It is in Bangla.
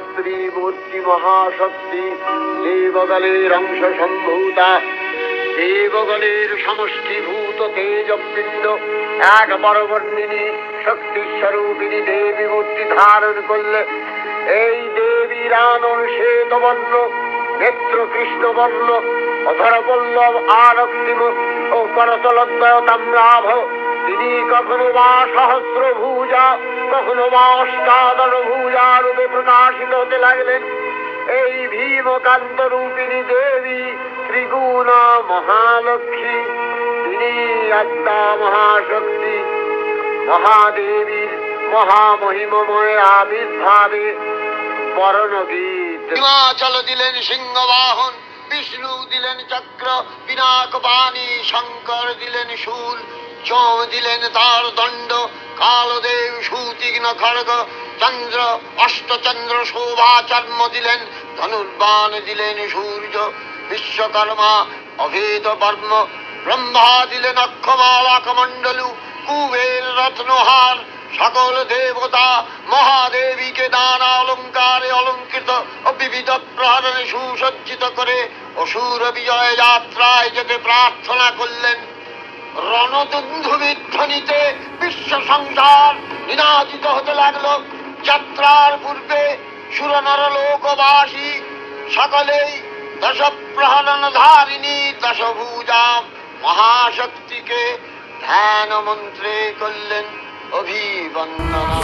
স্ত্রী মূর্তি মহাশক্তি দেবগণের অংশ সম্ভূতা, দেবগণের সমষ্টিভূত তেজপিণ্ড এক পরবর্ণিনী শক্তিস্বরূপিণী দেবী মূর্তি ধারণ করলে এই দেবীর আনন শ্বেতবর্ণ, নেত্র কৃষ্ণবর্ণ, অধর পল্লব আরক্তিম ও করতলদ্বয় তাম্রাভ। তিনি কখনো বা সহস্র ভুজা, কখনো বা অষ্টাদশ ভুজা রূপে প্রকাশিত হতে লাগলেন। এই ভীমকান্ত রূপিণী দেবী ত্রিগুণ মহালক্ষ্মী, তিনি আত্মা মহাশক্তি। মহাদেবীর মহামহিমময় আবির্ভাবে বর্ণগীত। হিমাচল দিলেন সিংহবাহন, বিষ্ণু দিলেন চক্র, পিনাক পানি, শঙ্কর দিলেন শূল, চোম দিলেন তার দণ্ড, কালদেব সুতীক্ষ্ণ খড়গ, চন্দ্র অষ্টচন্দ্র শোভা চর্ম দিলেন, ধনুর্বাণ দিলেন সূর্য, বিশ্বকর্মা অভেদ বর্ম, ব্রহ্মা দিলেন অক্ষমালা কমণ্ডলু, কুবের রত্নহার, সকল দেবতা মহাদেবীকে নানা অলঙ্কারে অলঙ্কৃত ও বিবিধ প্রহরণে সুসজ্জিত করে অসুর বিজয় যাত্রায় যেতে প্রার্থনা করলেন। রণদুন্ধুবির ধ্বনিতে বিশ্ব সংসার নিনাদিত হতে লাগলো। যাত্রার পূর্বে সুরনর লোকবাসী সকলেই দশ প্রহরণ ধারিণী দশভুজা মহাশক্তিকে ধ্যান মন্ত্রে করলেন অভিবন্দনা।